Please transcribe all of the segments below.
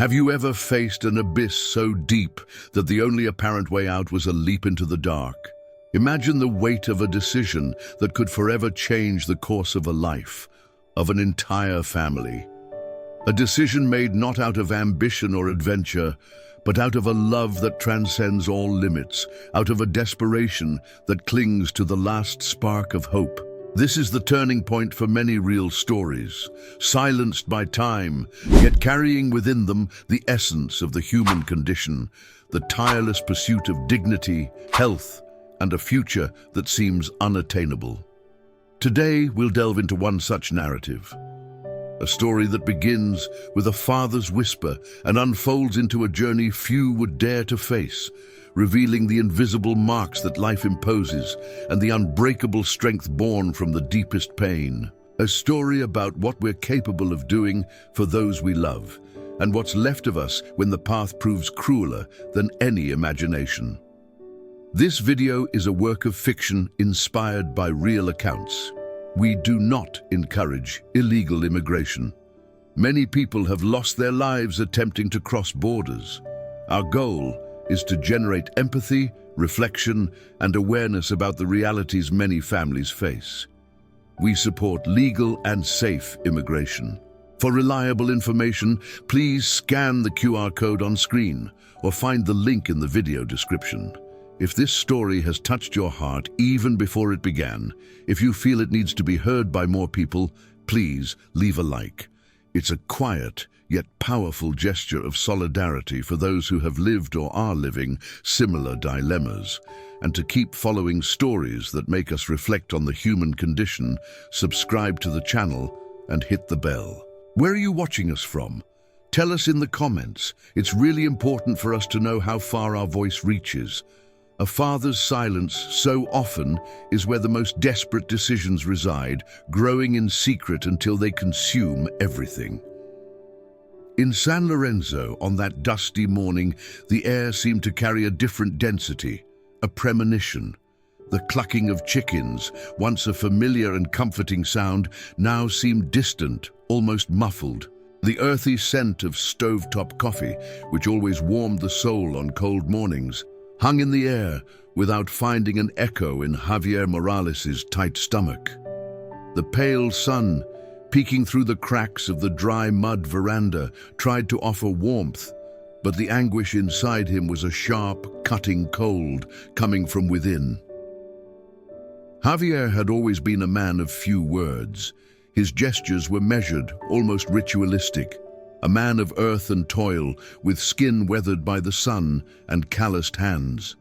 Have you ever faced an abyss so deep that the only apparent way out was a leap into the dark? Imagine the weight of a decision that could forever change the course of a life, of an entire family. A decision made not out of ambition or adventure, but out of a love that transcends all limits, out of a desperation that clings to the last spark of hope. This is the turning point for many real stories, silenced by time, yet carrying within them the essence of the human condition, the tireless pursuit of dignity, health, and a future that seems unattainable. Today, we'll delve into one such narrative. A story that begins with a father's whisper and unfolds into a journey few would dare to face, revealing the invisible marks that life imposes and the unbreakable strength born from the deepest pain. A story about what we're capable of doing for those we love, and what's left of us when the path proves crueler than any imagination. This video is a work of fiction inspired by real accounts. We do not encourage illegal immigration. Many people have lost their lives attempting to cross borders. Our goal is to generate empathy, reflection, and awareness about the realities many families face. We support legal and safe immigration. For reliable information, please scan the QR code on screen or find the link in the video description. If this story has touched your heart even before it began, if you feel it needs to be heard by more people, please leave a like. It's a quiet yet powerful gesture of solidarity for those who have lived or are living similar dilemmas. And to keep following stories that make us reflect on the human condition, subscribe to the channel and hit the bell. Where are you watching us from? Tell us in the comments. It's really important for us to know how far our voice reaches. A father's silence so often is where the most desperate decisions reside, growing in secret until they consume everything. In San Lorenzo, on that dusty morning, the air seemed to carry a different density, a premonition. The clucking of chickens, once a familiar and comforting sound, now seemed distant, almost muffled. The earthy scent of stovetop coffee, which always warmed the soul on cold mornings, hung in the air without finding an echo in Javier Morales' tight stomach. The pale sun, peeking through the cracks of the dry mud veranda, tried to offer warmth, but the anguish inside him was a sharp, cutting cold coming from within. Javier had always been a man of few words. His gestures were measured, almost ritualistic. A man of earth and toil, with skin weathered by the sun and calloused hands.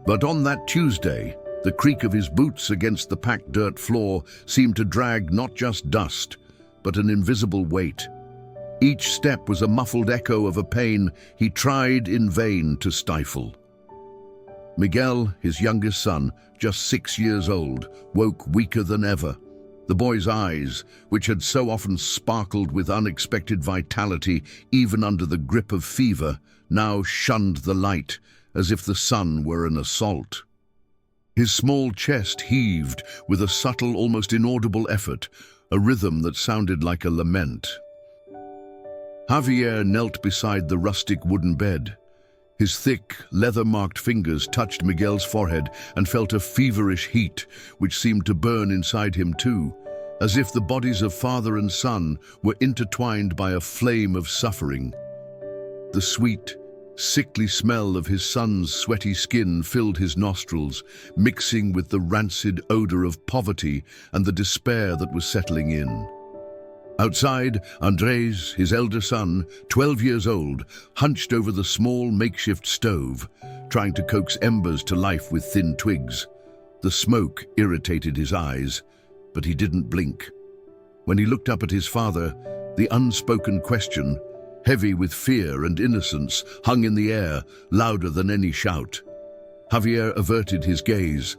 But on that Tuesday, the creak of his boots against the packed dirt floor seemed to drag not just dust, but an invisible weight. Each step was a muffled echo of a pain he tried in vain to stifle. Miguel, his youngest son, just 6 years old, woke weaker than ever. The boy's eyes, which had so often sparkled with unexpected vitality even under the grip of fever, now shunned the light, as if the sun were an assault. His small chest heaved with a subtle, almost inaudible effort, a rhythm that sounded like a lament. Javier knelt beside the rustic wooden bed. His thick, leather-marked fingers touched Miguel's forehead and felt a feverish heat which seemed to burn inside him too, as if the bodies of father and son were intertwined by a flame of suffering. The sweet, sickly smell of his son's sweaty skin filled his nostrils, mixing with the rancid odor of poverty and the despair that was settling in. Outside, Andres, his elder son, 12 years old, hunched over the small makeshift stove, trying to coax embers to life with thin twigs. The smoke irritated his eyes, but he didn't blink. When he looked up at his father, the unspoken question, heavy with fear and innocence, hung in the air, louder than any shout. Javier averted his gaze.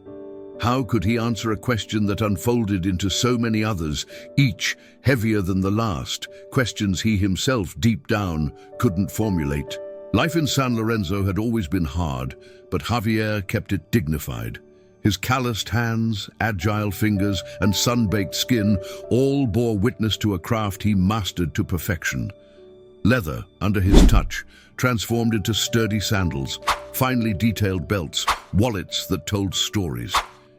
How could he answer a question that unfolded into so many others, each heavier than the last, questions he himself, deep down, couldn't formulate? Life in San Lorenzo had always been hard, but Javier kept it dignified. His calloused hands, agile fingers, and sun-baked skin all bore witness to a craft he mastered to perfection. Leather, under his touch, transformed into sturdy sandals, finely detailed belts, wallets that told stories.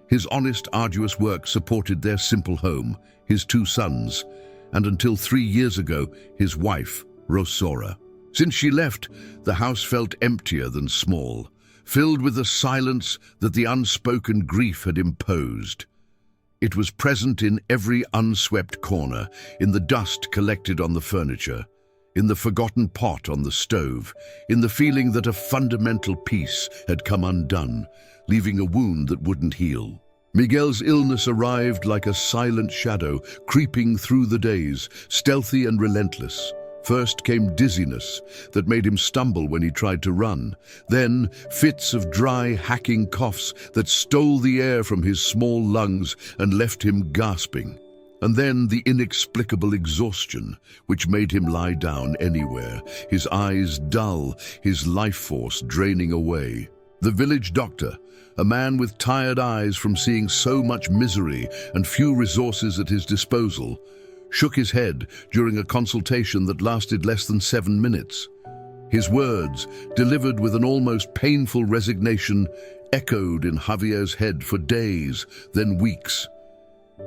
His honest, arduous work supported their simple home, his 2 sons, and until 3 years ago, his wife, Rosora. Since she left, the house felt emptier than small, filled with the silence that the unspoken grief had imposed. It was present in every unswept corner, in the dust collected on the furniture, in the forgotten pot on the stove, in the feeling that a fundamental piece had come undone, leaving a wound that wouldn't heal. Miguel's illness arrived like a silent shadow, creeping through the days, stealthy and relentless. First came dizziness that made him stumble when he tried to run. Then fits of dry, hacking coughs that stole the air from his small lungs and left him gasping. And then the inexplicable exhaustion, which made him lie down anywhere, his eyes dull, his life force draining away. The village doctor, a man with tired eyes from seeing so much misery and few resources at his disposal, shook his head during a consultation that lasted less than 7 minutes. His words, delivered with an almost painful resignation, echoed in Javier's head for days, then weeks.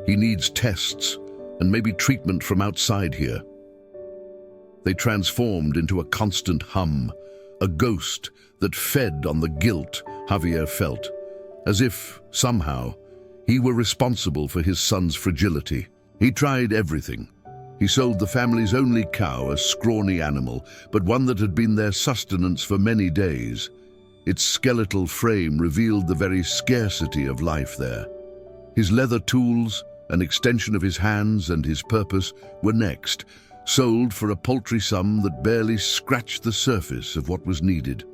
He needs tests and maybe treatment from outside here. They transformed into a constant hum, a ghost that fed on the guilt Javier felt, as if, somehow, he were responsible for his son's fragility. He tried everything. He sold the family's only cow, a scrawny animal, but one that had been their sustenance for many days. Its skeletal frame revealed the very scarcity of life there. His leather tools, an extension of his hands and his purpose, were next, sold for a paltry sum that barely scratched the surface of what was needed.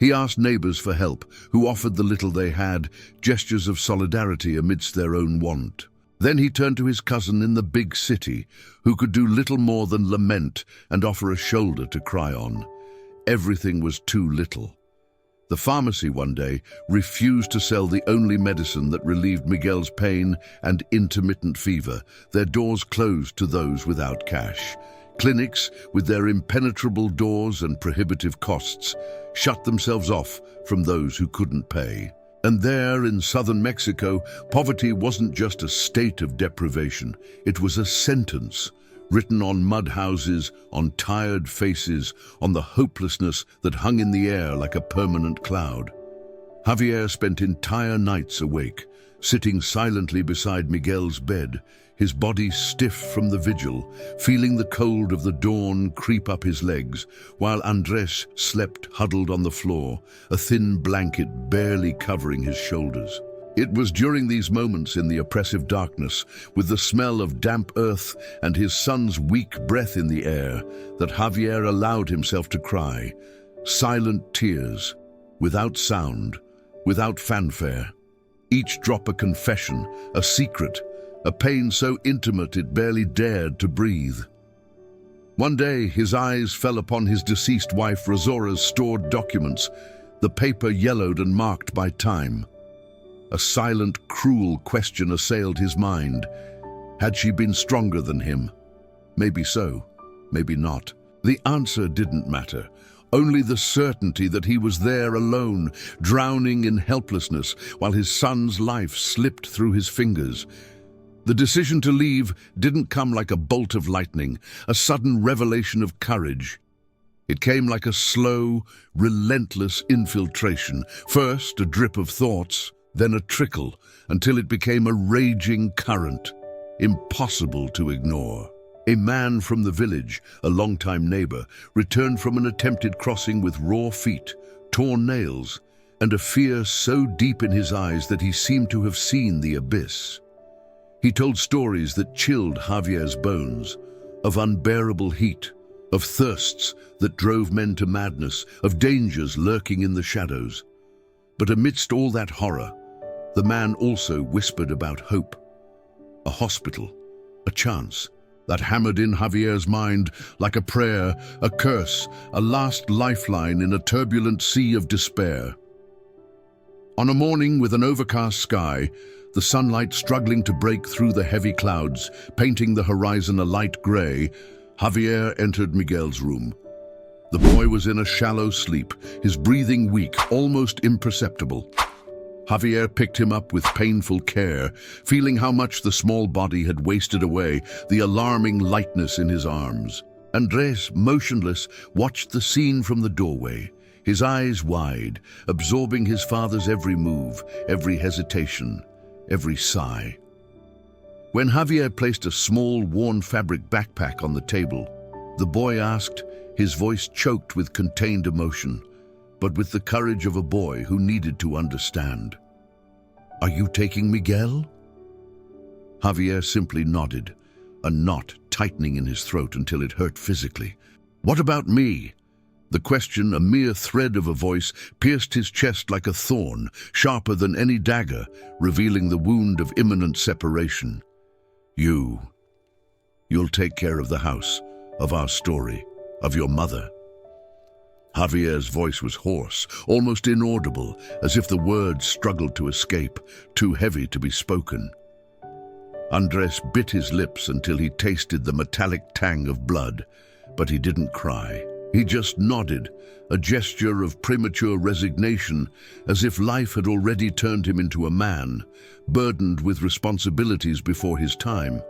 He asked neighbors for help, who offered the little they had, gestures of solidarity amidst their own want. Then he turned to his cousin in the big city, who could do little more than lament and offer a shoulder to cry on. Everything was too little. The pharmacy one day refused to sell the only medicine that relieved Miguel's pain and intermittent fever. Their doors closed to those without cash. Clinics, with their impenetrable doors and prohibitive costs, shut themselves off from those who couldn't pay. And there, in southern Mexico, poverty wasn't just a state of deprivation. It was a sentence, written on mud houses, on tired faces, on the hopelessness that hung in the air like a permanent cloud. Javier spent entire nights awake, sitting silently beside Miguel's bed, his body stiff from the vigil, feeling the cold of the dawn creep up his legs, while Andres slept huddled on the floor, a thin blanket barely covering his shoulders. It was during these moments in the oppressive darkness, with the smell of damp earth and his son's weak breath in the air, that Javier allowed himself to cry, silent tears, without sound, without fanfare. Each drop a confession, a secret, a pain so intimate it barely dared to breathe. One day, his eyes fell upon his deceased wife Rosora's stored documents, the paper yellowed and marked by time. A silent, cruel question assailed his mind. Had she been stronger than him? Maybe so, maybe not. The answer didn't matter. Only the certainty that he was there alone, drowning in helplessness, while his son's life slipped through his fingers. The decision to leave didn't come like a bolt of lightning, a sudden revelation of courage. It came like a slow, relentless infiltration. First, a drip of thoughts, then a trickle, until it became a raging current, impossible to ignore. A man from the village, a longtime neighbor, returned from an attempted crossing with raw feet, torn nails, and a fear so deep in his eyes that he seemed to have seen the abyss. He told stories that chilled Javier's bones, of unbearable heat, of thirsts that drove men to madness, of dangers lurking in the shadows. But amidst all that horror, the man also whispered about hope. A hospital, a chance, that hammered in Javier's mind like a prayer, a curse, a last lifeline in a turbulent sea of despair. On a morning with an overcast sky, the sunlight struggling to break through the heavy clouds, painting the horizon a light gray, Javier entered Miguel's room. The boy was in a shallow sleep, his breathing weak, almost imperceptible. Javier picked him up with painful care, feeling how much the small body had wasted away, the alarming lightness in his arms. Andres, motionless, watched the scene from the doorway, his eyes wide, absorbing his father's every move, every hesitation, every sigh. When Javier placed a small, worn fabric backpack on the table, the boy asked, his voice choked with contained emotion, but with the courage of a boy who needed to understand. "Are you taking Miguel?" Javier simply nodded, a knot tightening in his throat until it hurt physically. "What about me?" The question, a mere thread of a voice, pierced his chest like a thorn, sharper than any dagger, revealing the wound of imminent separation. You'll take care of the house, of our story, of your mother." Javier's voice was hoarse, almost inaudible, as if the words struggled to escape, too heavy to be spoken. Andres bit his lips until he tasted the metallic tang of blood, but he didn't cry. He just nodded, a gesture of premature resignation, as if life had already turned him into a man, burdened with responsibilities before his time.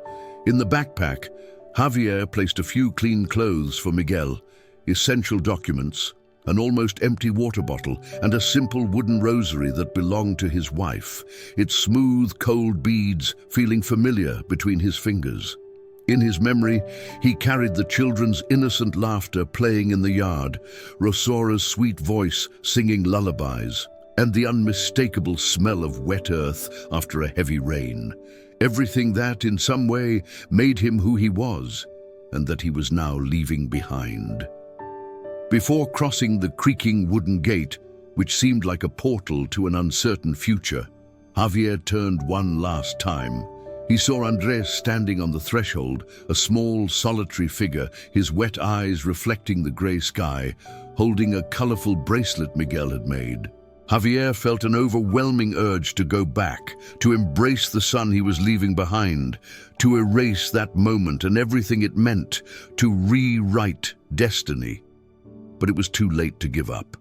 In the backpack, Javier placed a few clean clothes for Miguel, essential documents, an almost empty water bottle, and a simple wooden rosary that belonged to his wife, its smooth, cold beads feeling familiar between his fingers. In his memory, he carried the children's innocent laughter playing in the yard, Rosora's sweet voice singing lullabies, and the unmistakable smell of wet earth after a heavy rain. Everything that, in some way, made him who he was, and that he was now leaving behind. Before crossing the creaking wooden gate, which seemed like a portal to an uncertain future, Javier turned one last time. He saw Andres standing on the threshold, a small, solitary figure, his wet eyes reflecting the grey sky, holding a colorful bracelet Miguel had made. Javier felt an overwhelming urge to go back, to embrace the son he was leaving behind, to erase that moment and everything it meant, to rewrite destiny. But it was too late to give up.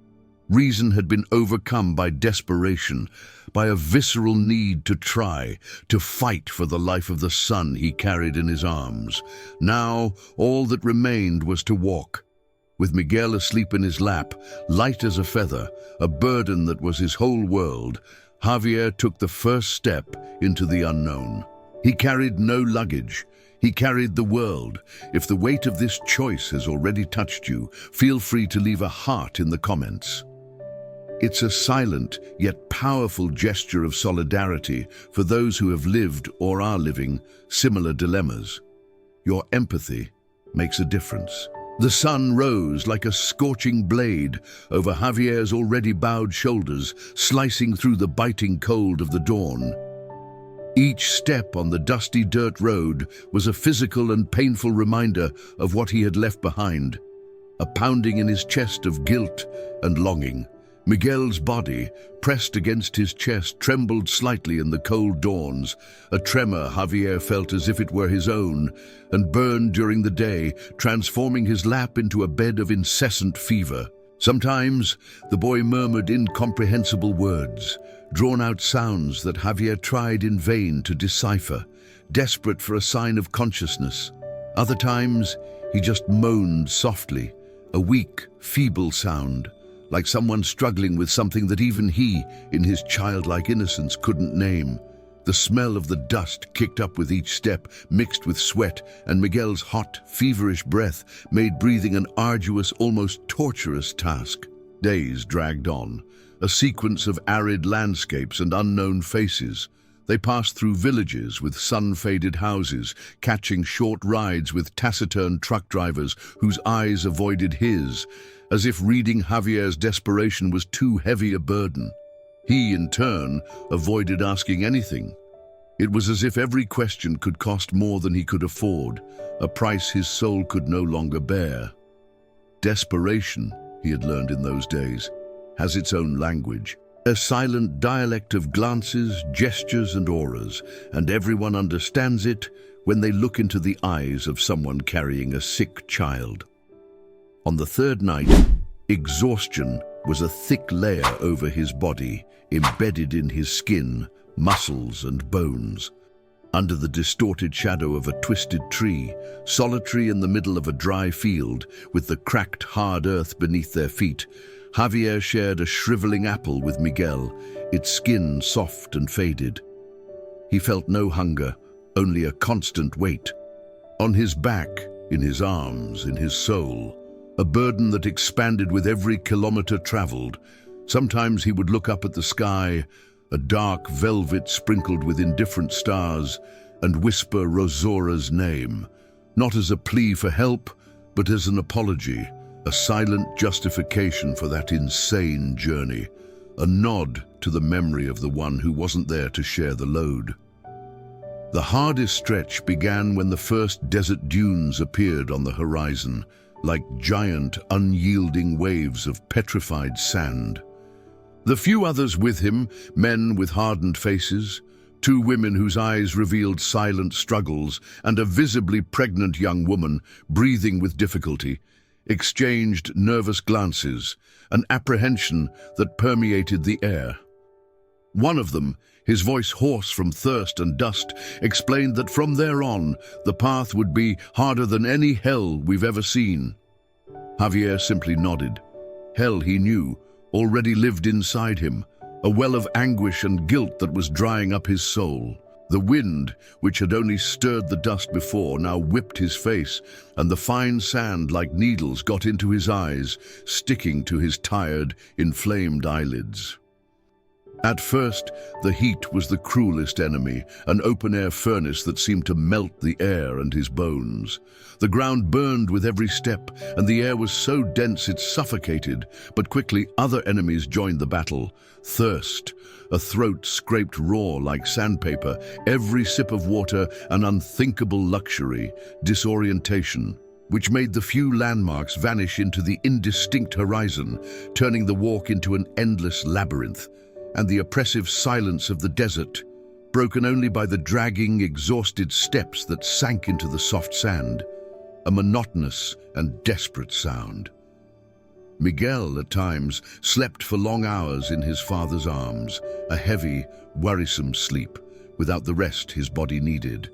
Reason had been overcome by desperation, by a visceral need to try, to fight for the life of the son he carried in his arms. Now, all that remained was to walk. With Miguel asleep in his lap, light as a feather, a burden that was his whole world, Javier took the first step into the unknown. He carried no luggage. He carried the world. If the weight of this choice has already touched you, feel free to leave a heart in the comments. It's a silent yet powerful gesture of solidarity for those who have lived or are living similar dilemmas. Your empathy makes a difference. The sun rose like a scorching blade over Javier's already bowed shoulders, slicing through the biting cold of the dawn. Each step on the dusty dirt road was a physical and painful reminder of what he had left behind, a pounding in his chest of guilt and longing. Miguel's body, pressed against his chest, trembled slightly in the cold dawns, a tremor Javier felt as if it were his own, and burned during the day, transforming his lap into a bed of incessant fever. Sometimes the boy murmured incomprehensible words, drawn-out sounds that Javier tried in vain to decipher, desperate for a sign of consciousness. Other times, he just moaned softly, a weak, feeble sound, like someone struggling with something that even he, in his childlike innocence, couldn't name. The smell of the dust kicked up with each step, mixed with sweat, and Miguel's hot, feverish breath made breathing an arduous, almost torturous task. Days dragged on, a sequence of arid landscapes and unknown faces. They passed through villages with sun-faded houses, catching short rides with taciturn truck drivers whose eyes avoided his, as if reading Javier's desperation was too heavy a burden. He, in turn, avoided asking anything. It was as if every question could cost more than he could afford, a price his soul could no longer bear. Desperation, he had learned in those days, has its own language, a silent dialect of glances, gestures, and auras, and everyone understands it when they look into the eyes of someone carrying a sick child. On the third night, exhaustion was a thick layer over his body, embedded in his skin, muscles and bones. Under the distorted shadow of a twisted tree, solitary in the middle of a dry field, with the cracked hard earth beneath their feet, Javier shared a shriveling apple with Miguel, its skin soft and faded. He felt no hunger, only a constant weight. On his back, in his arms, in his soul, a burden that expanded with every kilometer traveled. Sometimes he would look up at the sky, a dark velvet sprinkled with indifferent stars, and whisper Rosora's name, not as a plea for help, but as an apology, a silent justification for that insane journey, a nod to the memory of the one who wasn't there to share the load. The hardest stretch began when the first desert dunes appeared on the horizon, like giant, unyielding waves of petrified sand. The few others with him, men with hardened faces, two women whose eyes revealed silent struggles, and a visibly pregnant young woman, breathing with difficulty, exchanged nervous glances, an apprehension that permeated the air. One of them, his voice hoarse from thirst and dust, explained that from there on, the path would be harder than any hell we've ever seen. Javier simply nodded. Hell, he knew, already lived inside him, a well of anguish and guilt that was drying up his soul. The wind, which had only stirred the dust before, now whipped his face, and the fine sand like needles got into his eyes, sticking to his tired, inflamed eyelids. At first, the heat was the cruelest enemy, an open-air furnace that seemed to melt the air and his bones. The ground burned with every step, and the air was so dense it suffocated, but quickly other enemies joined the battle. Thirst, a throat scraped raw like sandpaper, every sip of water an unthinkable luxury, disorientation, which made the few landmarks vanish into the indistinct horizon, turning the walk into an endless labyrinth, and the oppressive silence of the desert, broken only by the dragging, exhausted steps that sank into the soft sand, a monotonous and desperate sound. Miguel, at times, slept for long hours in his father's arms, a heavy, worrisome sleep, without the rest his body needed.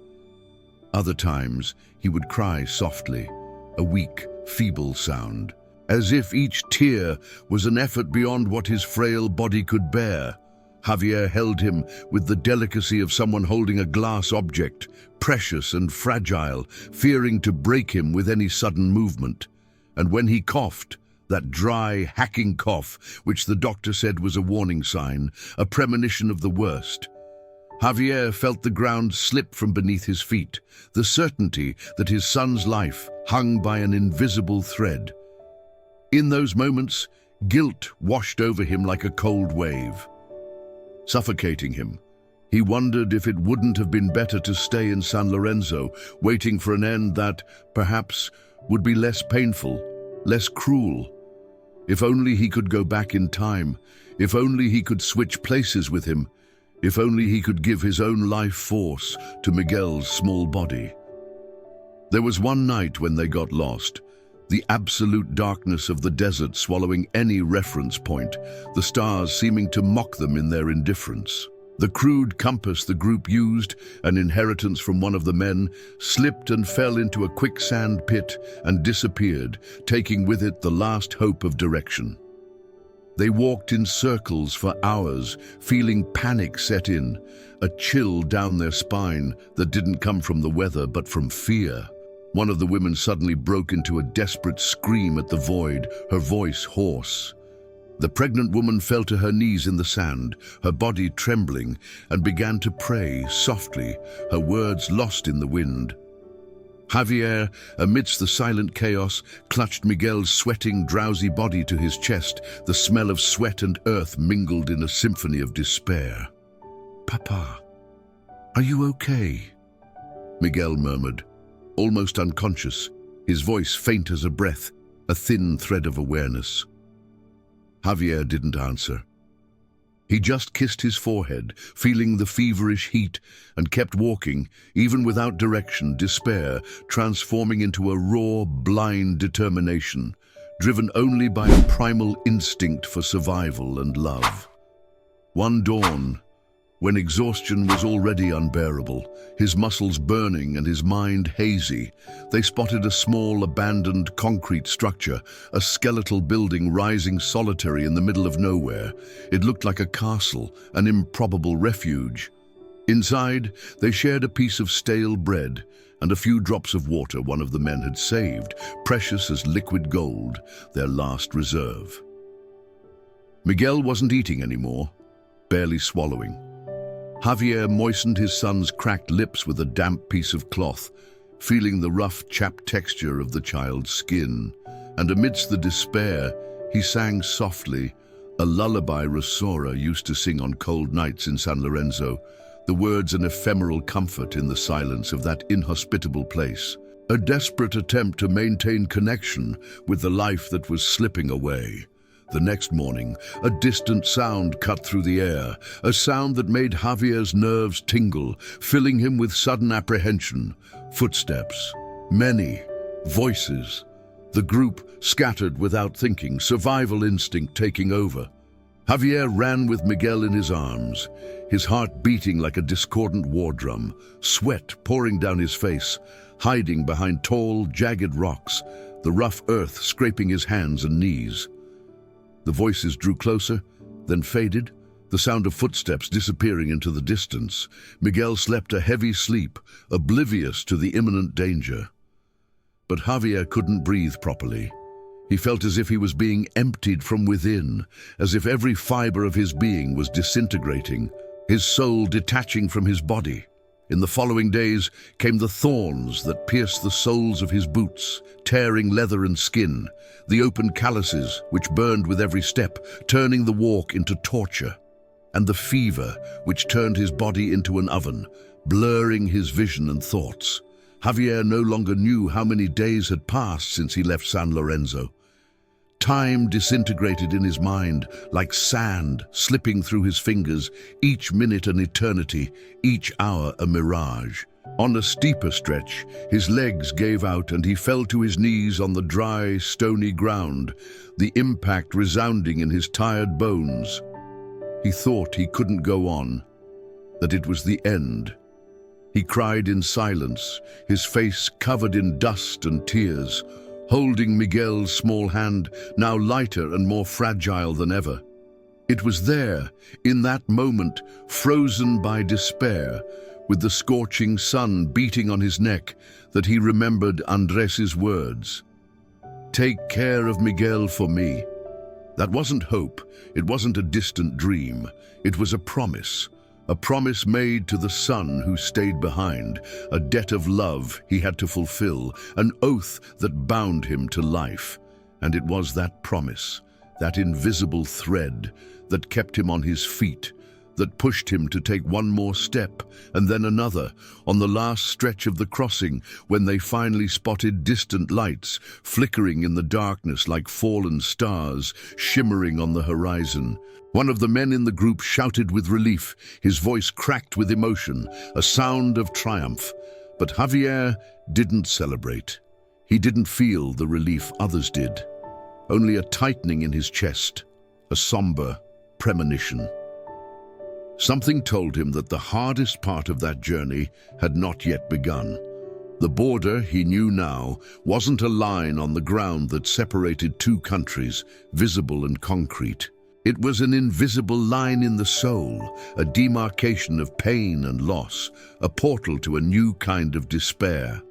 Other times, he would cry softly, a weak, feeble sound, as if each tear was an effort beyond what his frail body could bear. Javier held him with the delicacy of someone holding a glass object, precious and fragile, fearing to break him with any sudden movement. And when he coughed, that dry, hacking cough, which the doctor said was a warning sign, a premonition of the worst, Javier felt the ground slip from beneath his feet, the certainty that his son's life hung by an invisible thread. In those moments, guilt washed over him like a cold wave, suffocating him. He wondered if it wouldn't have been better to stay in San Lorenzo, waiting for an end that, perhaps, would be less painful, less cruel. If only he could go back in time, if only he could switch places with him, if only he could give his own life force to Miguel's small body. There was one night when they got lost, the absolute darkness of the desert swallowing any reference point, the stars seeming to mock them in their indifference. The crude compass the group used, an inheritance from one of the men, slipped and fell into a quicksand pit and disappeared, taking with it the last hope of direction. They walked in circles for hours, feeling panic set in, a chill down their spine that didn't come from the weather but from fear. One of the women suddenly broke into a desperate scream at the void, her voice hoarse. The pregnant woman fell to her knees in the sand, her body trembling, and began to pray softly, her words lost in the wind. Javier, amidst the silent chaos, clutched Miguel's sweating, drowsy body to his chest, the smell of sweat and earth mingled in a symphony of despair. "Papa, are you okay?" Miguel murmured, almost unconscious, his voice faint as a breath, a thin thread of awareness. Javier didn't answer. He just kissed his forehead, feeling the feverish heat, and kept walking, even without direction, despair transforming into a raw, blind determination, driven only by a primal instinct for survival and love. One dawn, when exhaustion was already unbearable, his muscles burning and his mind hazy, they spotted a small, abandoned concrete structure, a skeletal building rising solitary in the middle of nowhere. It looked like a castle, an improbable refuge. Inside, they shared a piece of stale bread and a few drops of water one of the men had saved, precious as liquid gold, their last reserve. Miguel wasn't eating anymore, barely swallowing. Javier moistened his son's cracked lips with a damp piece of cloth, feeling the rough, chapped texture of the child's skin. And amidst the despair, he sang softly, a lullaby Rosora used to sing on cold nights in San Lorenzo, the words an ephemeral comfort in the silence of that inhospitable place, a desperate attempt to maintain connection with the life that was slipping away. The next morning, a distant sound cut through the air, a sound that made Javier's nerves tingle, filling him with sudden apprehension. Footsteps, many, voices. The group scattered without thinking, survival instinct taking over. Javier ran with Miguel in his arms, his heart beating like a discordant war drum, sweat pouring down his face, hiding behind tall, jagged rocks, the rough earth scraping his hands and knees. The voices drew closer, then faded, the sound of footsteps disappearing into the distance. Miguel slept a heavy sleep, oblivious to the imminent danger. But Javier couldn't breathe properly. He felt as if he was being emptied from within, as if every fiber of his being was disintegrating, his soul detaching from his body. In the following days came the thorns that pierced the soles of his boots, tearing leather and skin, the open calluses which burned with every step, turning the walk into torture, and the fever which turned his body into an oven, blurring his vision and thoughts. Javier no longer knew how many days had passed since he left San Lorenzo. Time disintegrated in his mind like sand slipping through his fingers, each minute an eternity, each hour a mirage. On a steeper stretch, his legs gave out and he fell to his knees on the dry, stony ground, the impact resounding in his tired bones. He thought he couldn't go on, that it was the end. He cried in silence, his face covered in dust and tears, holding Miguel's small hand, now lighter and more fragile than ever. It was there, in that moment, frozen by despair, with the scorching sun beating on his neck, that he remembered Andres's words. "Take care of Miguel for me." That wasn't hope, it wasn't a distant dream, it was a promise made to the son who stayed behind, a debt of love he had to fulfill, an oath that bound him to life. And it was that promise, that invisible thread, that kept him on his feet, that pushed him to take one more step, and then another, on the last stretch of the crossing, when they finally spotted distant lights, flickering in the darkness like fallen stars, shimmering on the horizon. One of the men in the group shouted with relief, his voice cracked with emotion, a sound of triumph. But Javier didn't celebrate. He didn't feel the relief others did. Only a tightening in his chest, a somber premonition. Something told him that the hardest part of that journey had not yet begun. The border, he knew now, wasn't a line on the ground that separated two countries, visible and concrete. It was an invisible line in the soul, a demarcation of pain and loss, a portal to a new kind of despair.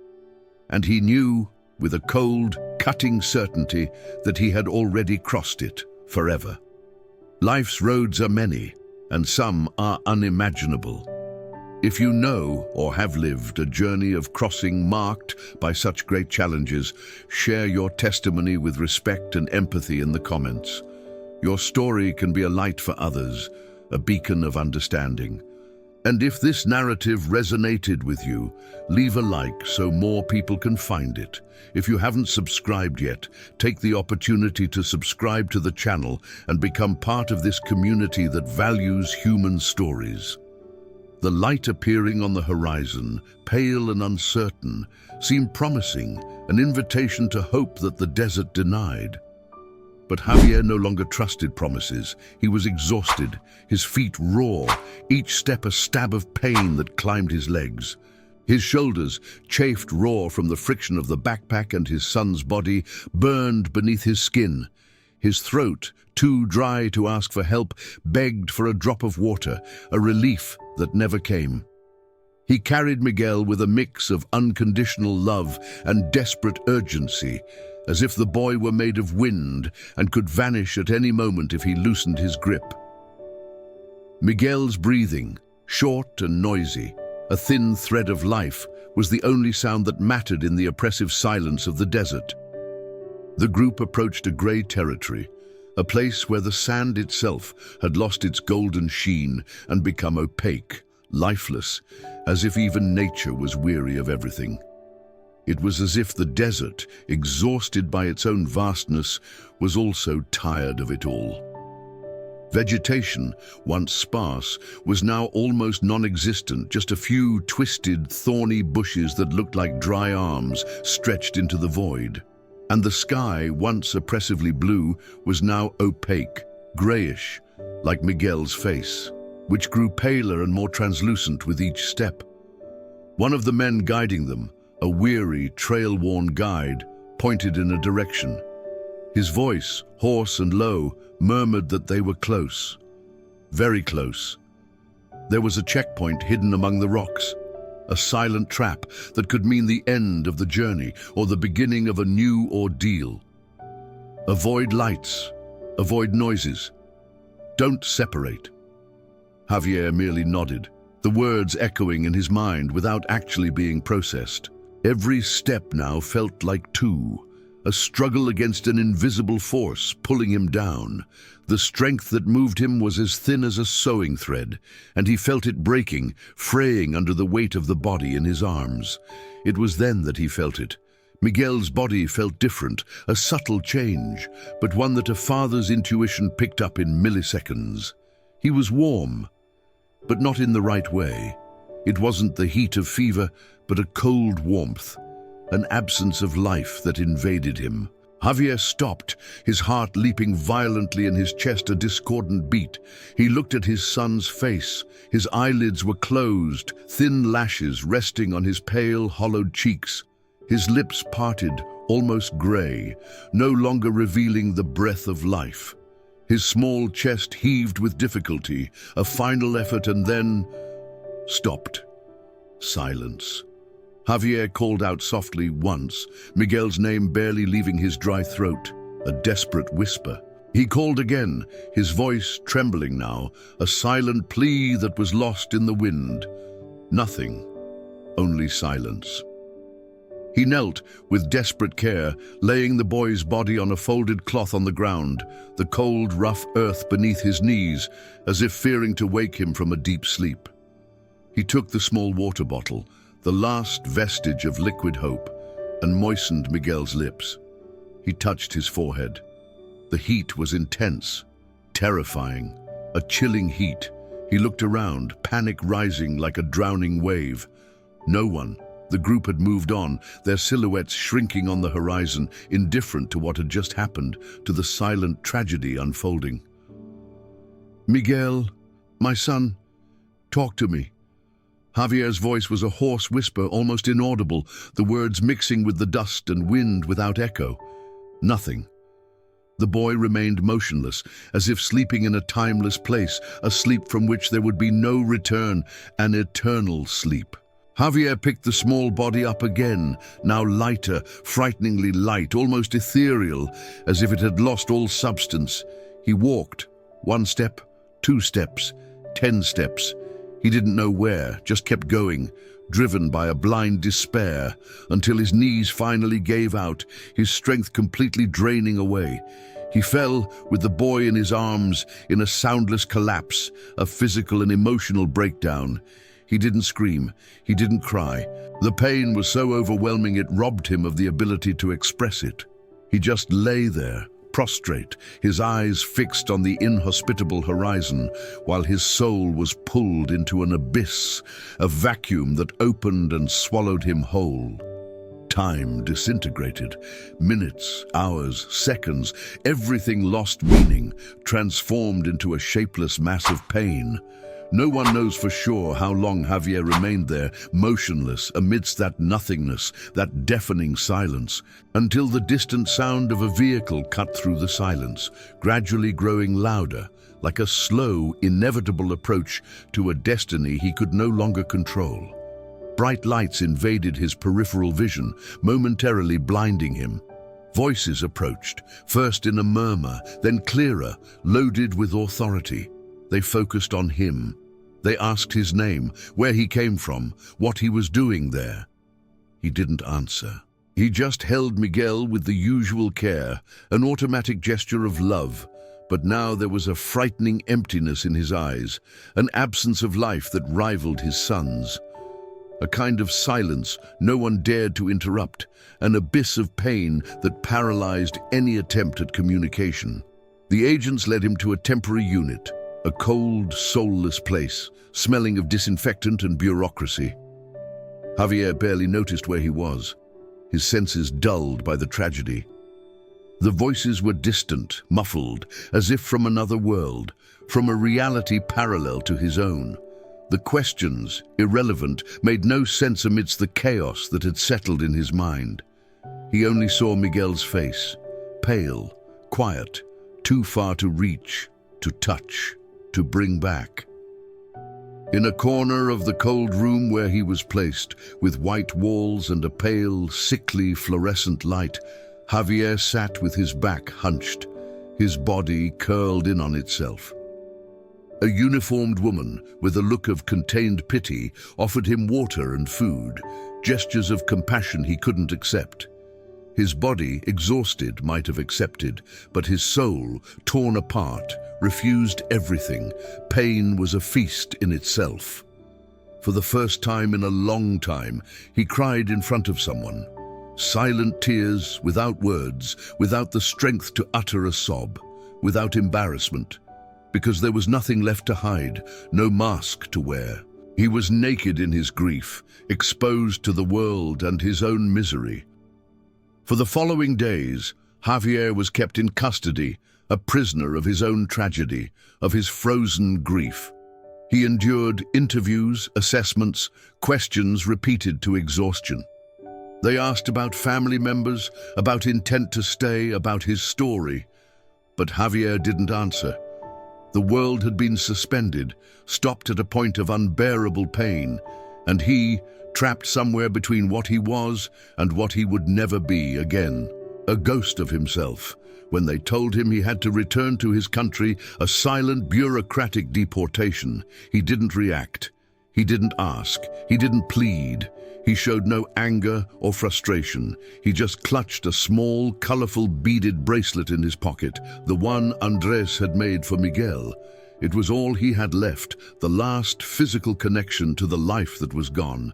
And he knew, with a cold, cutting certainty, that he had already crossed it, forever. Life's roads are many, and some are unimaginable. If you know or have lived a journey of crossing marked by such great challenges, share your testimony with respect and empathy in the comments. Your story can be a light for others, a beacon of understanding. And if this narrative resonated with you, leave a like so more people can find it. If you haven't subscribed yet, take the opportunity to subscribe to the channel and become part of this community that values human stories. The light appearing on the horizon, pale and uncertain, seemed promising, an invitation to hope that the desert denied. But Javier no longer trusted promises. He was exhausted, his feet raw, each step a stab of pain that climbed his legs. His shoulders, chafed raw from the friction of the backpack, and his son's body burned beneath his skin. His throat, too dry to ask for help, begged for a drop of water, a relief that never came. He carried Miguel with a mix of unconditional love and desperate urgency, as if the boy were made of wind and could vanish at any moment if he loosened his grip. Miguel's breathing, short and noisy, a thin thread of life, was the only sound that mattered in the oppressive silence of the desert. The group approached a grey territory, a place where the sand itself had lost its golden sheen and become opaque, lifeless, as if even nature was weary of everything. It was as if the desert, exhausted by its own vastness, was also tired of it all. Vegetation, once sparse, was now almost non-existent, just a few twisted, thorny bushes that looked like dry arms stretched into the void. And the sky, once oppressively blue, was now opaque, greyish, like Miguel's face, which grew paler and more translucent with each step. One of the men guiding them, a weary, trail-worn guide, pointed in a direction. His voice, hoarse and low, murmured that they were close. Very close. There was a checkpoint hidden among the rocks, a silent trap that could mean the end of the journey or the beginning of a new ordeal. Avoid lights, avoid noises. Don't separate. Javier merely nodded, the words echoing in his mind without actually being processed. Every step now felt like two, a struggle against an invisible force pulling him down. The strength that moved him was as thin as a sewing thread, and he felt it breaking, fraying under the weight of the body in his arms. It was then that he felt it. Miguel's body felt different, a subtle change, but one that a father's intuition picked up in milliseconds. He was warm, but not in the right way. It wasn't the heat of fever, but a cold warmth, an absence of life that invaded him. Javier stopped, his heart leaping violently in his chest, a discordant beat. He looked at his son's face. His eyelids were closed, thin lashes resting on his pale, hollowed cheeks. His lips parted, almost grey, no longer revealing the breath of life. His small chest heaved with difficulty, a final effort, and then stopped. Silence. Javier called out softly once, Miguel's name barely leaving his dry throat, a desperate whisper. He called again, his voice trembling now, a silent plea that was lost in the wind. Nothing, only silence. He knelt with desperate care, laying the boy's body on a folded cloth on the ground, the cold, rough earth beneath his knees, as if fearing to wake him from a deep sleep. He took the small water bottle, the last vestige of liquid hope, and moistened Miguel's lips. He touched his forehead. The heat was intense, terrifying, a chilling heat. He looked around, panic rising like a drowning wave. No one. The group had moved on, their silhouettes shrinking on the horizon, indifferent to what had just happened, to the silent tragedy unfolding. "Miguel, my son, talk to me." Javier's voice was a hoarse whisper, almost inaudible, the words mixing with the dust and wind without echo. Nothing. The boy remained motionless, as if sleeping in a timeless place, a sleep from which there would be no return, an eternal sleep. Javier picked the small body up again, now lighter, frighteningly light, almost ethereal, as if it had lost all substance. He walked, 1 step, 2 steps, 10 steps. He didn't know where, just kept going, driven by a blind despair, until his knees finally gave out, his strength completely draining away. He fell with the boy in his arms in a soundless collapse, a physical and emotional breakdown. He didn't scream, he didn't cry. The pain was so overwhelming it robbed him of the ability to express it. He just lay there, prostrate, his eyes fixed on the inhospitable horizon, while his soul was pulled into an abyss, a vacuum that opened and swallowed him whole. Time disintegrated. Minutes, hours, seconds, everything lost meaning, transformed into a shapeless mass of pain. No one knows for sure how long Javier remained there, motionless amidst that nothingness, that deafening silence, until the distant sound of a vehicle cut through the silence, gradually growing louder, like a slow, inevitable approach to a destiny he could no longer control. Bright lights invaded his peripheral vision, momentarily blinding him. Voices approached, first in a murmur, then clearer, loaded with authority. They focused on him. They asked his name, where he came from, what he was doing there. He didn't answer. He just held Miguel with the usual care, an automatic gesture of love. But now there was a frightening emptiness in his eyes, an absence of life that rivaled his son's. A kind of silence no one dared to interrupt, an abyss of pain that paralyzed any attempt at communication. The agents led him to a temporary unit, a cold, soulless place, smelling of disinfectant and bureaucracy. Javier barely noticed where he was, his senses dulled by the tragedy. The voices were distant, muffled, as if from another world, from a reality parallel to his own. The questions, irrelevant, made no sense amidst the chaos that had settled in his mind. He only saw Miguel's face, pale, quiet, too far to reach, to touch, to bring back. In a corner of the cold room where he was placed, with white walls and a pale, sickly, fluorescent light, Javier sat with his back hunched, his body curled in on itself. A uniformed woman, with a look of contained pity, offered him water and food, gestures of compassion he couldn't accept. His body, exhausted, might have accepted, but his soul, torn apart, refused everything. Pain was a feast in itself. For the first time in a long time, he cried in front of someone. Silent tears, without words, without the strength to utter a sob, without embarrassment. Because there was nothing left to hide, no mask to wear. He was naked in his grief, exposed to the world and his own misery. For the following days, Javier was kept in custody, a prisoner of his own tragedy, of his frozen grief. He endured interviews, assessments, questions repeated to exhaustion. They asked about family members, about intent to stay, about his story. But Javier didn't answer. The world had been suspended, stopped at a point of unbearable pain, and he, trapped somewhere between what he was and what he would never be again, a ghost of himself. When they told him he had to return to his country, a silent, bureaucratic deportation, he didn't react. He didn't ask. He didn't plead. He showed no anger or frustration. He just clutched a small, colorful beaded bracelet in his pocket, the one Andres had made for Miguel. It was all he had left, the last physical connection to the life that was gone.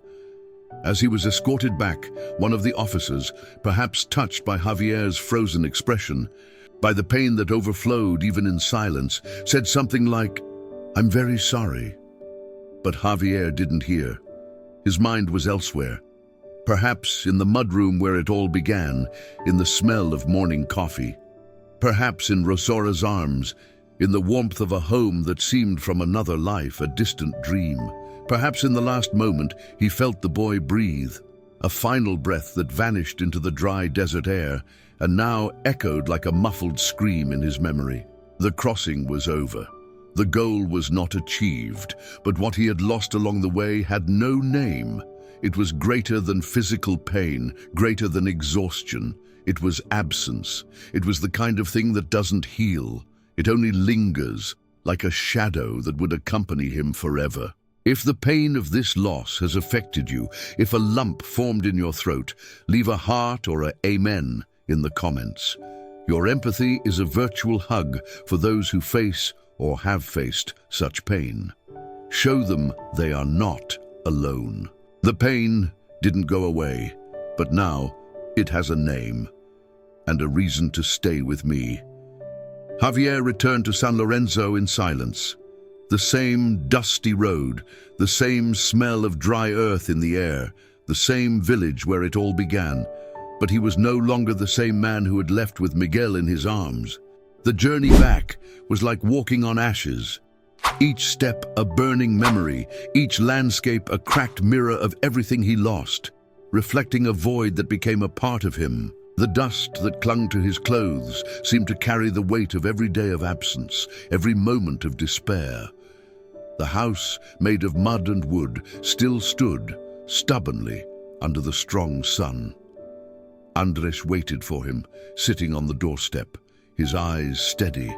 As he was escorted back, one of the officers, perhaps touched by Javier's frozen expression, by the pain that overflowed even in silence, said something like, "I'm very sorry." But Javier didn't hear. His mind was elsewhere. Perhaps in the mudroom where it all began, in the smell of morning coffee. Perhaps in Rosaura's arms, in the warmth of a home that seemed from another life, a distant dream. Perhaps in the last moment he felt the boy breathe, a final breath that vanished into the dry desert air and now echoed like a muffled scream in his memory. The crossing was over. The goal was not achieved, but what he had lost along the way had no name. It was greater than physical pain, greater than exhaustion. It was absence. It was the kind of thing that doesn't heal. It only lingers, like a shadow that would accompany him forever. If the pain of this loss has affected you, if a lump formed in your throat, leave a heart or a amen in the comments. Your empathy is a virtual hug for those who face or have faced such pain. Show them they are not alone. The pain didn't go away, but now it has a name and a reason to stay with me. Javier returned to San Lorenzo in silence. The same dusty road, the same smell of dry earth in the air, the same village where it all began. But he was no longer the same man who had left with Miguel in his arms. The journey back was like walking on ashes. Each step a burning memory, each landscape a cracked mirror of everything he lost, reflecting a void that became a part of him. The dust that clung to his clothes seemed to carry the weight of every day of absence, every moment of despair. The house, made of mud and wood, still stood, stubbornly, under the strong sun. Andres waited for him, sitting on the doorstep, his eyes steady,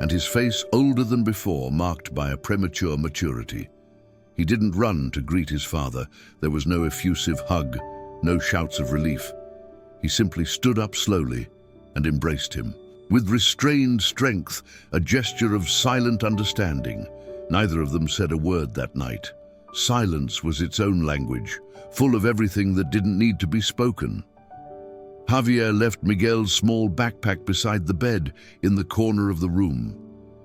and his face older than before, marked by a premature maturity. He didn't run to greet his father. There was no effusive hug, no shouts of relief. He simply stood up slowly and embraced him. With restrained strength, a gesture of silent understanding. Neither of them said a word that night. Silence was its own language, full of everything that didn't need to be spoken. Javier left Miguel's small backpack beside the bed in the corner of the room.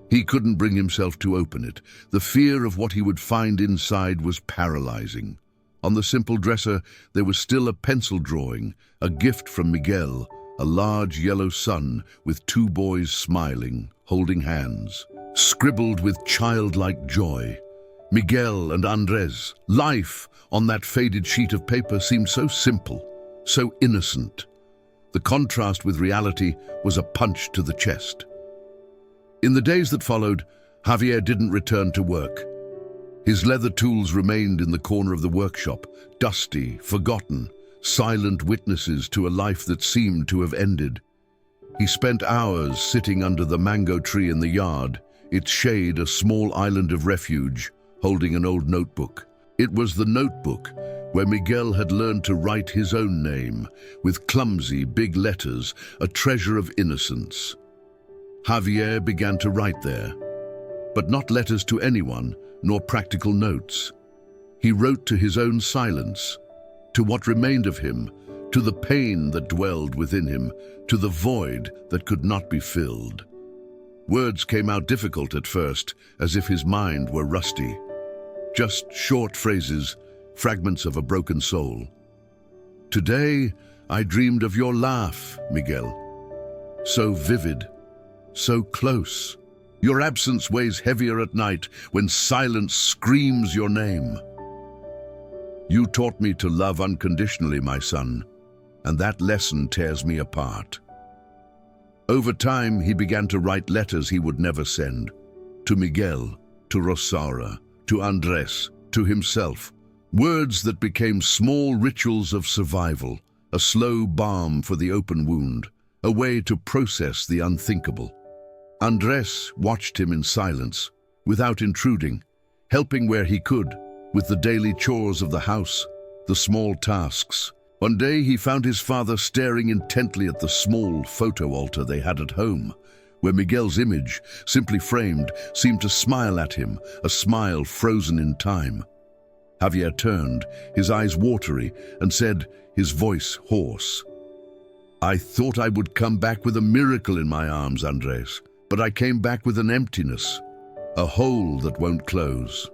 He couldn't bring himself to open it. The fear of what he would find inside was paralyzing. On the simple dresser, there was still a pencil drawing, a gift from Miguel, a large yellow sun with two boys smiling, holding hands, scribbled with childlike joy. Miguel and Andres. Life on that faded sheet of paper seemed so simple, so innocent. The contrast with reality was a punch to the chest. In the days that followed, Javier didn't return to work. His leather tools remained in the corner of the workshop, dusty, forgotten, silent witnesses to a life that seemed to have ended. He spent hours sitting under the mango tree in the yard, its shade a small island of refuge, holding an old notebook. It was the notebook where Miguel had learned to write his own name, with clumsy, big letters, a treasure of innocence. Javier began to write there, but not letters to anyone, nor practical notes. He wrote to his own silence, to what remained of him, to the pain that dwelled within him, to the void that could not be filled. Words came out difficult at first, as if his mind were rusty. Just short phrases, fragments of a broken soul. Today, I dreamed of your laugh, Miguel. So vivid, so close. Your absence weighs heavier at night when silence screams your name. You taught me to love unconditionally, my son, and that lesson tears me apart. Over time, he began to write letters he would never send. To Miguel, to Rosaura, to Andres, to himself. Words that became small rituals of survival, a slow balm for the open wound, a way to process the unthinkable. Andres watched him in silence, without intruding, helping where he could, with the daily chores of the house, the small tasks. One day he found his father staring intently at the small photo altar they had at home, where Miguel's image, simply framed, seemed to smile at him, a smile frozen in time. Javier turned, his eyes watery, and said, his voice hoarse, "I thought I would come back with a miracle in my arms, Andres. But I came back with an emptiness, a hole that won't close."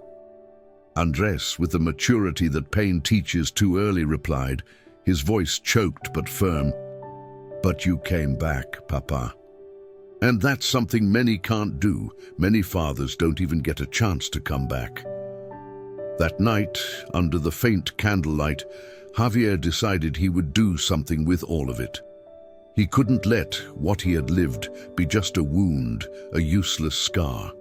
Andres, with the maturity that pain teaches too early, replied, his voice choked but firm, "But you came back, Papa." And that's something many can't do. Many fathers don't even get a chance to come back. That night, under the faint candlelight, Javier decided he would do something with all of it. He couldn't let what he had lived be just a wound, a useless scar.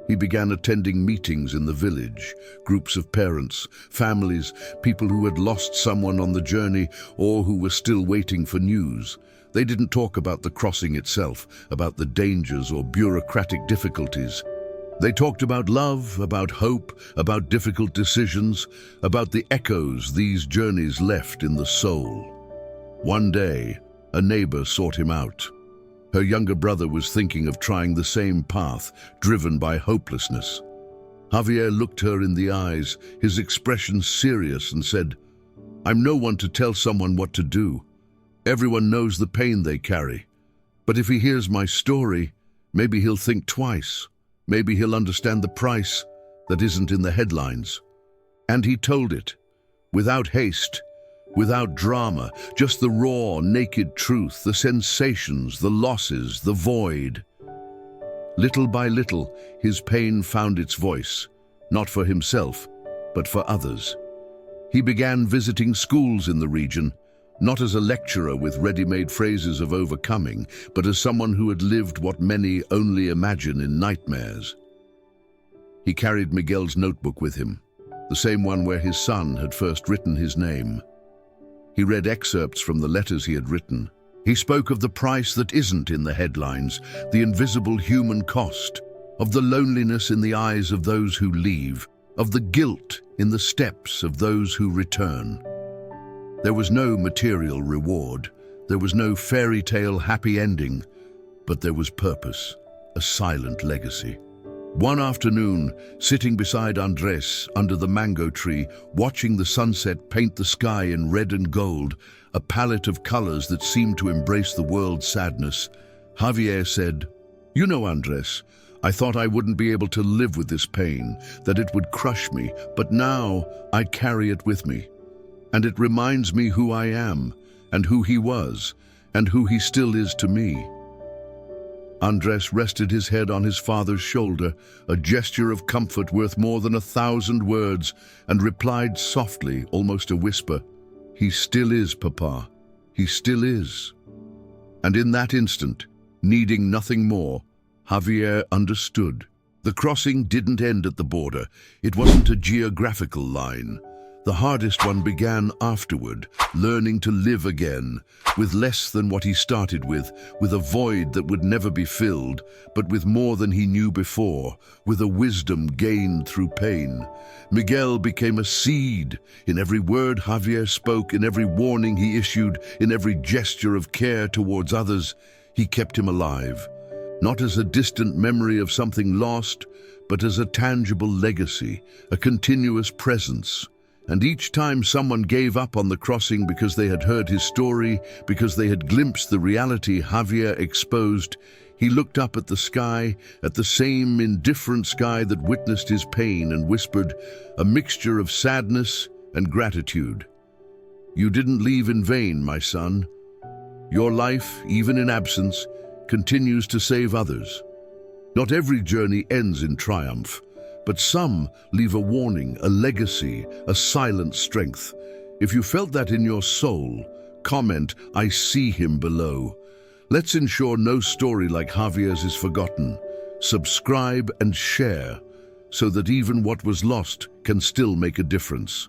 He began attending meetings in the village, groups of parents, families, people who had lost someone on the journey or who were still waiting for news. They didn't talk about the crossing itself, about the dangers or bureaucratic difficulties. They talked about love, about hope, about difficult decisions, about the echoes these journeys left in the soul. One day, a neighbor sought him out. Her younger brother was thinking of trying the same path, driven by hopelessness. Javier looked her in the eyes, his expression serious, and said, "I'm no one to tell someone what to do. Everyone knows the pain they carry. But if he hears my story, maybe he'll think twice. Maybe he'll understand the price that isn't in the headlines." And he told it, without haste, without drama, just the raw, naked truth, the sensations, the losses, the void. Little by little, his pain found its voice, not for himself, but for others. He began visiting schools in the region, not as a lecturer with ready-made phrases of overcoming, but as someone who had lived what many only imagine in nightmares. He carried Miguel's notebook with him, the same one where his son had first written his name. He read excerpts from the letters he had written. He spoke of the price that isn't in the headlines, the invisible human cost, of the loneliness in the eyes of those who leave, of the guilt in the steps of those who return. There was no material reward, there was no fairy tale happy ending, but there was purpose, a silent legacy. One afternoon, sitting beside Andres under the mango tree, watching the sunset paint the sky in red and gold, a palette of colors that seemed to embrace the world's sadness, Javier said, "You know, Andres, I thought I wouldn't be able to live with this pain, that it would crush me, but now I carry it with me. And it reminds me who I am, and who he was, and who he still is to me." Andres rested his head on his father's shoulder, a gesture of comfort worth more than 1,000 words, and replied softly, almost a whisper, "He still is, Papa. He still is." And in that instant, needing nothing more, Javier understood. The crossing didn't end at the border. It wasn't a geographical line. The hardest one began afterward, learning to live again, with less than what he started with a void that would never be filled, but with more than he knew before, with a wisdom gained through pain. Miguel became a seed. In every word Javier spoke, in every warning he issued, in every gesture of care towards others, he kept him alive. Not as a distant memory of something lost, but as a tangible legacy, a continuous presence. And each time someone gave up on the crossing because they had heard his story, because they had glimpsed the reality Javier exposed, he looked up at the sky, at the same indifferent sky that witnessed his pain, and whispered, a mixture of sadness and gratitude. "You didn't leave in vain, my son. Your life, even in absence, continues to save others. Not every journey ends in triumph, but some leave a warning, a legacy, a silent strength. If you felt that in your soul, comment, "I see him" below. Let's ensure no story like Javier's is forgotten. Subscribe and share so that even what was lost can still make a difference.